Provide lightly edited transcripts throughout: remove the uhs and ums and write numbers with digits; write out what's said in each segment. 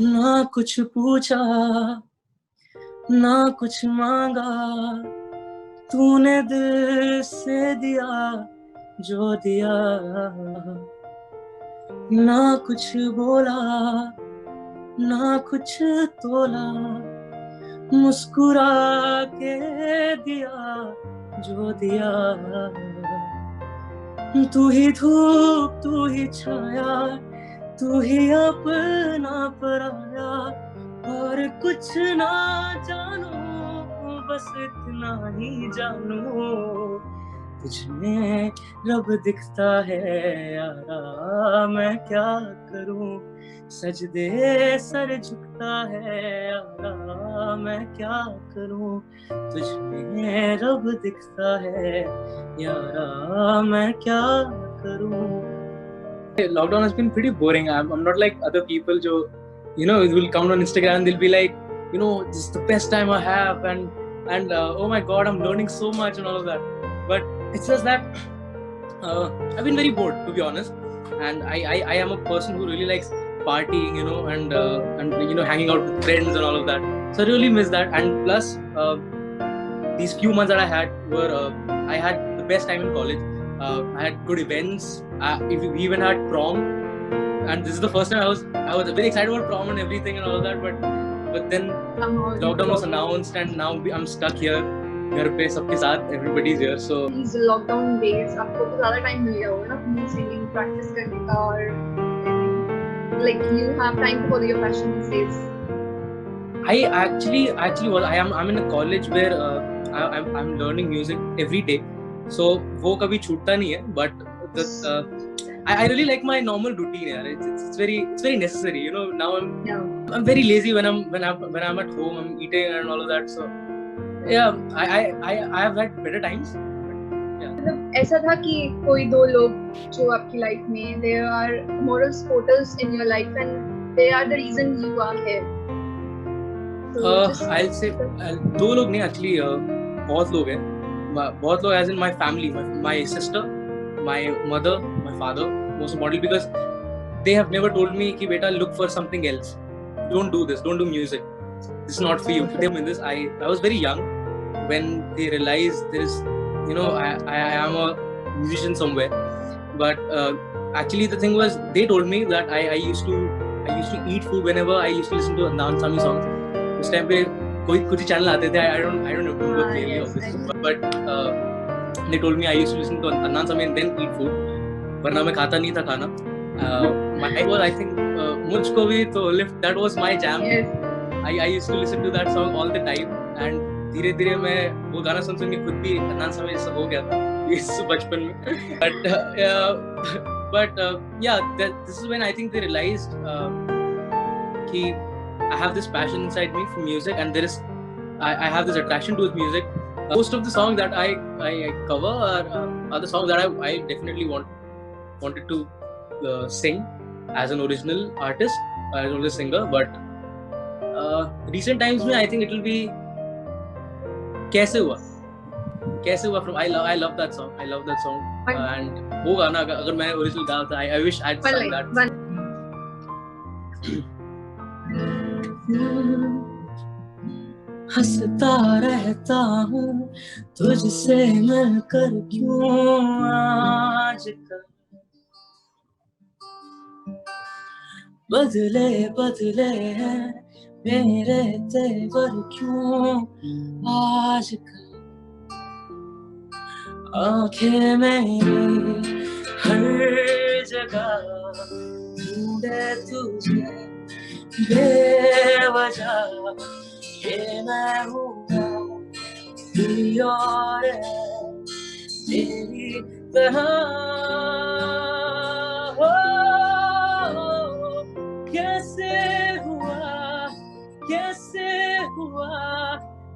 ना कुछ पूछा ना कुछ मांगा, तूने दिल से दिया जो दिया। ना कुछ बोला ना कुछ तोला, मुस्कुरा के दिया जो दिया। तू ही धूप तू ही छाया, तू ही अपना पराया, और कुछ ना जानो बस इतना ही जानो, तुझमें रब दिखता है यारा, मैं क्या करूं सजदे सर झुकता है यारा, मैं क्या करूं तुझमें रब दिखता है यारा, मैं क्या करूं। Lockdown has been pretty boring. I'm not like other people जो will come on Instagram and they'll be like, this is the best time I have, and oh my god, I'm learning so much and all of that. But it's just that I've been very bored, to be honest, and I am a person who really likes partying, and hanging out with friends and all of that. So I really miss that. And plus, these few months that I had were I had the best time in college. I had good events. We even had prom, and this is the first time I was very excited about prom and everything and all of that. But then lockdown was announced, and now I'm stuck here. घर पे सबके साथ, everybody's here. So these lockdown days आपको तो ज़्यादा time मिल गया होगा ना अपनी singing practice करने का, और like you have time to follow your passion these days. I actually was. I'm in a college where I'm learning music every day. So वो कभी छूटता नहीं है. But I really like my normal routine. यार. It's very necessary. Now I'm very lazy when I'm at home. I'm eating and all of that. So yeah, I have had better times. मतलब ऐसा था कि कोई दो लोग जो आपकी लाइफ में they are moral supporters in your life and they are the reason you are here. I'll say दो लोग नहीं, actually बहुत लोग हैं. बहुत लोग as in my family, my sister, my mother, my father, most importantly, because they have never told me कि बेटा look for something else, don't do this, don't do music, this is not for you. They mean this. I was very young when they realized there is, I am a musician somewhere. But actually the thing was, they told me that I used to eat food whenever I used to listen to Anand Sami songs. उस time पे कोई कुछ channel आते थे. I don't remember clearly of this, but they told me I used to listen to Anand Sami and then eat food, वरना मैं खाता नहीं था खाना. I think मुझको भी तो Lift, that was my jam. I used to listen to that song all the time, and धीरे धीरे मैं वो गाना सुन के खुद भी Anand Sami जैसा हो गया था इस बचपन में. But yeah, this is when I think they realized कि I have this passion inside me for music, and I have this attraction towards music. Most of the songs that I cover are the songs that I definitely wanted to sing as an original artist, as an original singer. But recent times में I think it will be कैसे हुआ from I love that song. I love that song. And वो गाना अगर मैं original गाया था, I wish I'd sung that. हंसता रहता हूँ तुझसे मिलकर क्यों आजकल, बदले हैं मेरे तेवर क्यों आजकल, आंखें मेरी हर जगह ढूंढे तुझे बेवजह, ये मैं हूँ कोई और है तेरी तरह. हो कैसे हुआ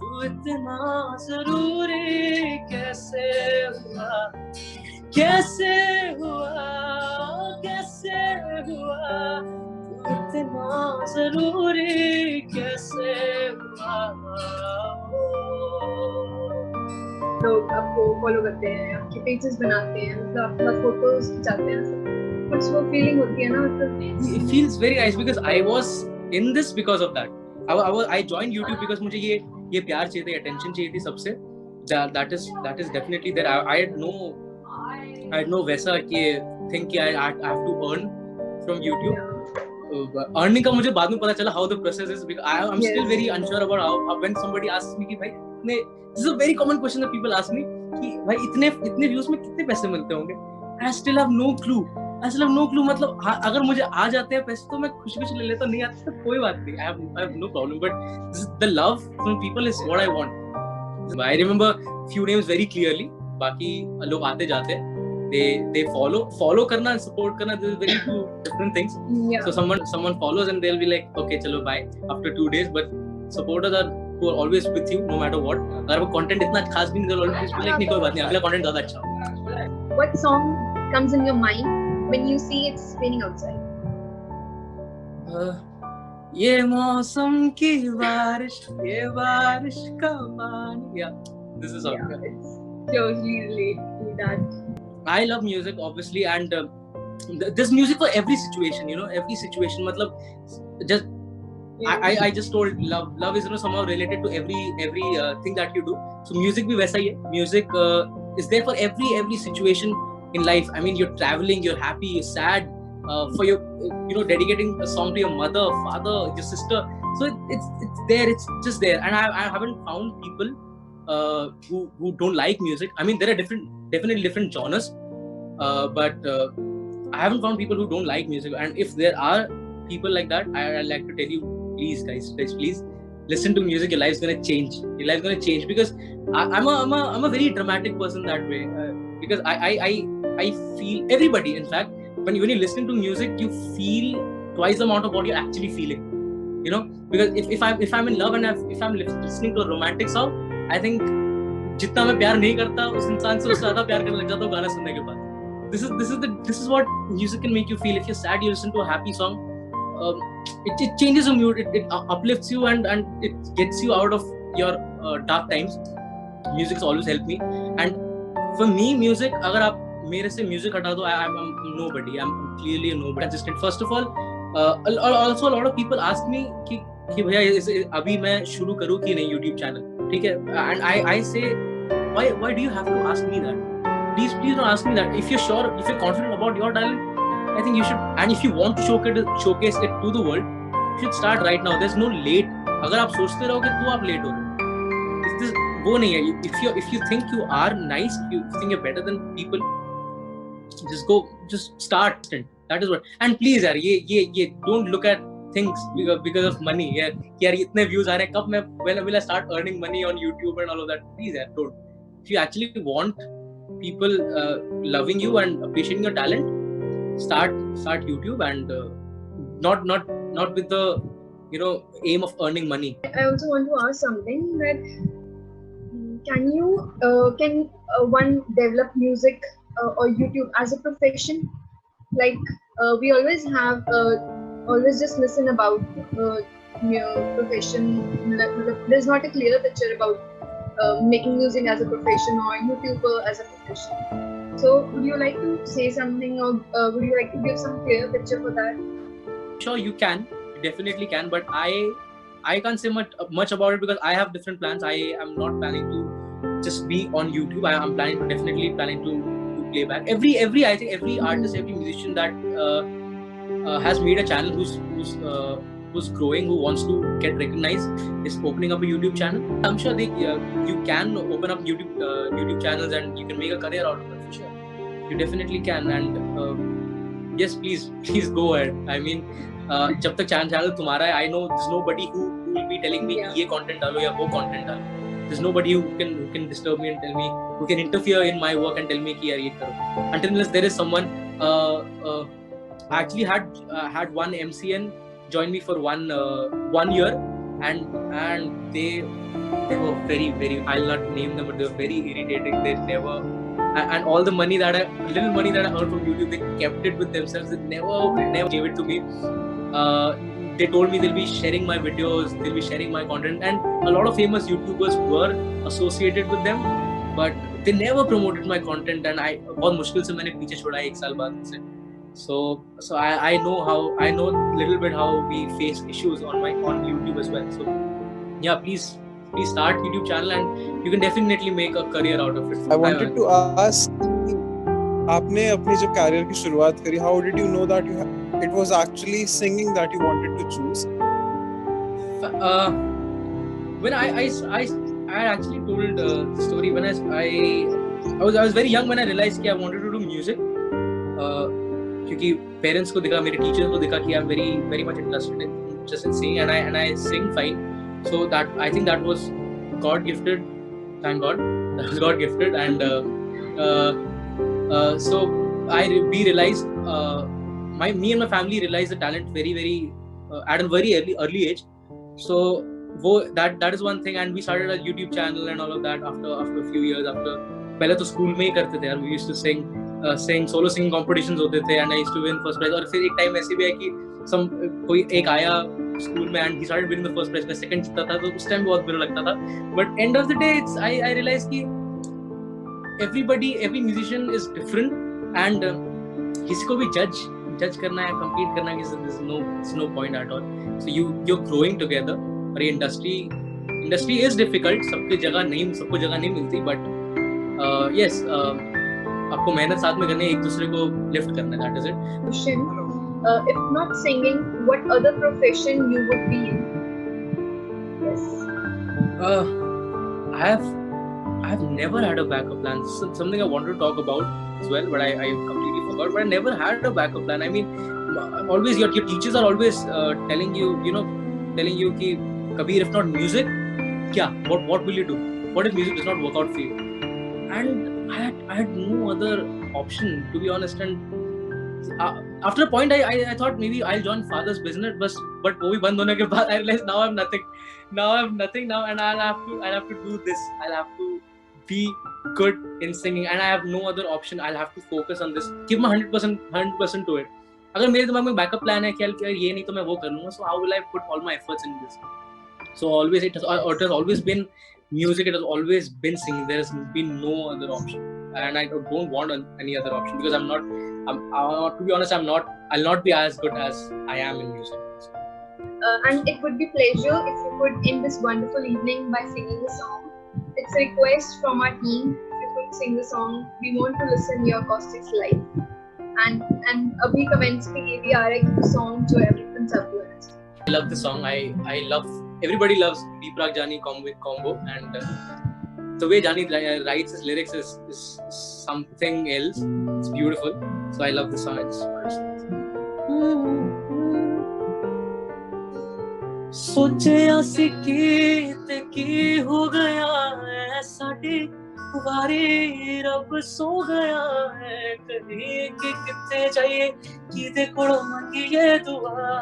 तू इतना जरूरी, कैसे हुआ इतना जरूरी, कैसे हुआ. लोग आपको फॉलो करते हैं, आपके पेजेस बनाते हैं, मतलब आपके पास फोटोज खिंचाते हैं, कुछ वो फीलिंग होती है ना, मतलब it feels very nice because I was in this because of that. I joined YouTube because मुझे ये प्यार चाहिए था, attention चाहिए थी सबसे. That is definitely there. I had no वैसा कि think कि I have to earn from YouTube. Earning का मुझे बाद में पता चला how the process is. I'm still very unsure about how when somebody asks me कि भाई this is a very common question that people ask me कि भाई इतने views में कितने पैसे मिलते होंगे. I still have no clue. मतलब अगर मुझे आ जाते हैं पैसे तो मैं खुशी ले लेता, नहीं आते तो कोई बात नहीं. I have no problem. But the love from people is what I want. I remember few names very clearly. बाकी लोग आते जाते हैं. They follow करना and support करना, this is very two different things. Yeah. So someone follows and they'll be like, okay, chalo bye after 2 days. But supporters are who are always with you no matter what. अगर वो content इतना खास भी नहीं, they'll always be like, नहीं कोई बात नहीं, अगला content ज़्यादा अच्छा. What song comes in your mind when you see it's raining outside? ये मौसम की बारिश, ये बारिश का पानी. Yeah, this is all. Yeah, it's closely related to that. I love music obviously, and there's music for every situation, every situation. मतलब just I just told love is somehow related to every thing that you do. So music भी वैसा ही है. Music is there for every situation in life. I mean, you're traveling, you're happy, you're sad, for your dedicating a song to your mother, father, your sister. So it's there, it's just there. And I haven't found people who don't like music. I mean, there are definitely different genres, but I haven't found people who don't like music. And if there are people like that, I'd like to tell you, please guys, please listen to music. Your life's gonna change. Because I'm a very dramatic person that way. Because I feel everybody. In fact, when you're listening to music, you feel twice the amount of what you're actually feeling. Because if I'm in love and if I'm listening to a romantic song, I think जितना मैं प्यार नहीं करता उस इंसान से उससे ज़्यादा प्यार करने लग जाता हूँ गाना सुनने के बाद. This is what music can make you feel. If you're sad, you listen to a happy song. It changes your mood. It uplifts you and it gets you out of your dark times. Music's always helped me. And for me, music, अगर आप मेरे से music हटा दो, I'm nobody. I'm clearly a nobody. Consistent. First of all, also a lot of people ask me कि भैया अभी मैं शुरू करूँ कि नहीं YouTube channel. ठीक है, and I say, why do you have to ask me that? Please don't ask me that. If you're sure, if you're confident about your talent, I think you should. And if you want to showcase it to the world, you should start right now. There's no late. अगर आप सोचते रहोगे तो आप late हो रहे हो. वो नहीं है. If you think you are nice, you think you're better than people, just start. That is what. And please यार, ये don't look at things because of money. यार इतने views आ रहे हैं, कब मैं when will I start earning money on YouTube and all of that? Please यार, don't. If you actually want people loving you and appreciating your talent, start YouTube and not with the aim of earning money. I also want to ask something, that can one develop music or YouTube as a profession? Like we always just listen about profession. There's not a clear picture about making music as a profession or YouTuber as a profession. So would you like to say something, or would you like to give some clear picture for that? Sure, you can. You definitely can, but I can't say much about it because I have different plans. I am not planning to just be on YouTube. I am definitely planning to play back. I think every artist, every musician that has made a channel who's growing, who wants to get recognized, is opening up a YouTube channel. I'm sure you can open up YouTube channels and you can make a career out of it for sure. You definitely can, and yes, please go ahead. I mean, जब तक channel तुम्हारा है, I know there's nobody who will be telling me ये content डालो या वो content डालो. There's nobody who can disturb me and tell me, who can interfere in my work and tell me कि यार ये करो. Until there is someone. I actually had one MCN join me for 1 year, and they were very, very, I'll not name them, but they were very irritating. They never, and all the little money that I earned from YouTube, they kept it with themselves. They never gave it to me. They told me they'll be sharing my videos, they'll be sharing my content, and a lot of famous YouTubers were associated with them, but they never promoted my content. And बहुत मुश्किल से मैंने पीछे छोड़ा 1 साल बाद से. So I know little bit how we face issues on YouTube as well. So yeah, please start YouTube channel and you can definitely make a career out of it. I wanted to ask, आपने अपनी जब career की शुरुआत करी, how did you know that it was actually singing that you wanted to choose? When I actually told the story when I was very young when I realized कि I wanted to do music. क्योंकि parents को दिखा, मेरे teachers को दिखा कि I am very very much interested in singing and I sing fine. So that I think that was God gifted. Thank God, that was God gifted. And so we realized, me and my family realized the talent very at a very early age. So that is one thing, and we started a YouTube channel and all of that after a few years. After पहले तो school में ही करते थे यार, we used to sing solo singing competitions होते थे and I used to win first prize. और फिर एक टाइम ऐसे भी है कि कोई एक आया स्कूल में and he started winning the first prize, मैं second जीता था, तो उस टाइम बहुत बुरा लगता था. But end of the day I realized कि every musician is different and किसी को भी judge करना है, compete करना है, there's no point at all. So you're growing together. और ये industry is difficult, सबको जगह नहीं मिलती, but yes, आपको मेहनत साथ में करनी है, एक दूसरे को लिफ्ट करना है, that is it. Question, if not singing, what other profession you would be in? Yes. I have never had a backup plan. This is something I wanted to talk about as well, but I completely forgot. But I never had a backup plan. I mean, always your teachers are always telling you कि Kabir, if not music, क्या? What will you do? What if music does not work out for you? And I had no other option, to be honest. And after a point I thought maybe I'll join father's business, but वो भी बंद होने के बाद I realized now I have nothing now, and I'll have to do this. I'll have to be good in singing, and I have no other option. I'll have to focus on this, give my 100% to it. अगर मेरे दिमाग में backup plan है कि ये नहीं तो मैं वो कर लूंगा, so how will I put all my efforts in this? So always it has always been music, it has always been singing. There has been no other option, and I don't want any other option, because to be honest, I'll not be as good as I am in music. And it would be pleasure if you could end this wonderful evening by singing a song. It's a request from our team. If you could sing the song, we want to listen your acoustics live. And अभी comments पे ये भी आ रहा है कि song जो है वो पंजाबी होना चाहिए. I love the song. I love. Everybody loves Deep Rag Jani combo, and the way Jani writes his lyrics is something else. It's beautiful. So I love the song. सोचिया सी की हो गया है साडी वारी, रब सो गया है कभी कि किथे जाइए किदे कोलों मंगीए दुआ.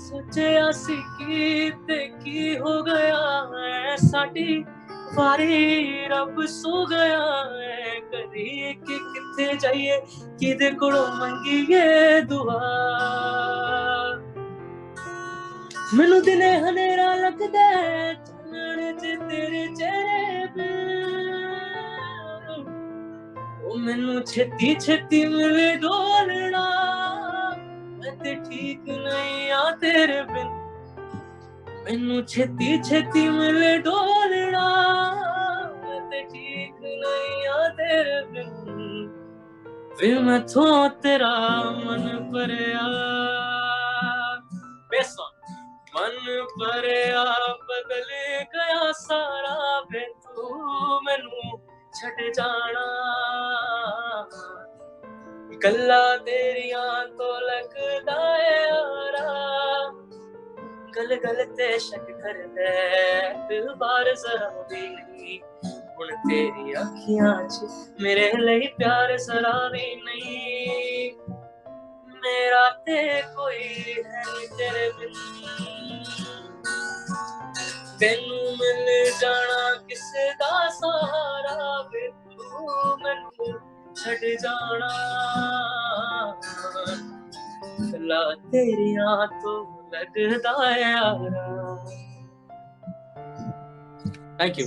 सोचिया सी की हो गया है साडी वारी, रब सो गया है कभी कि किथे जाइए किदे कोलों मंगीए दुआ. मैनू दिने हनेरा लगदा है चानण च तेरे चेहरे पे, ओ मैनू छेती मिले डोलना, मैं ते ठीक नहीं आ तेरे बिन. मैनू छेती मिले डोलना, मैं ते ठीक नहीं आ तेरे बिन. फिर मैं तो तेरा मन भरिया, बेस्ट सॉन्ग. मन भरिया बदल गया सारा, वे तू मैनू छड़ जाना. गल्ला तेरियां तो लगदा है यारा, गल ते शक कर दे दिल बार जरा भी नहीं. हुण तेरी अखियां च मेरे लिए प्यार जरा भी नहीं. मेरा ते कोई है नहीं तेरे बिन. तेनू मिल जाना किसे दा सहारा, वे तू मैनू छड़ जाना. गल्ला तेरियां तो लगदा है यारा. Thank you.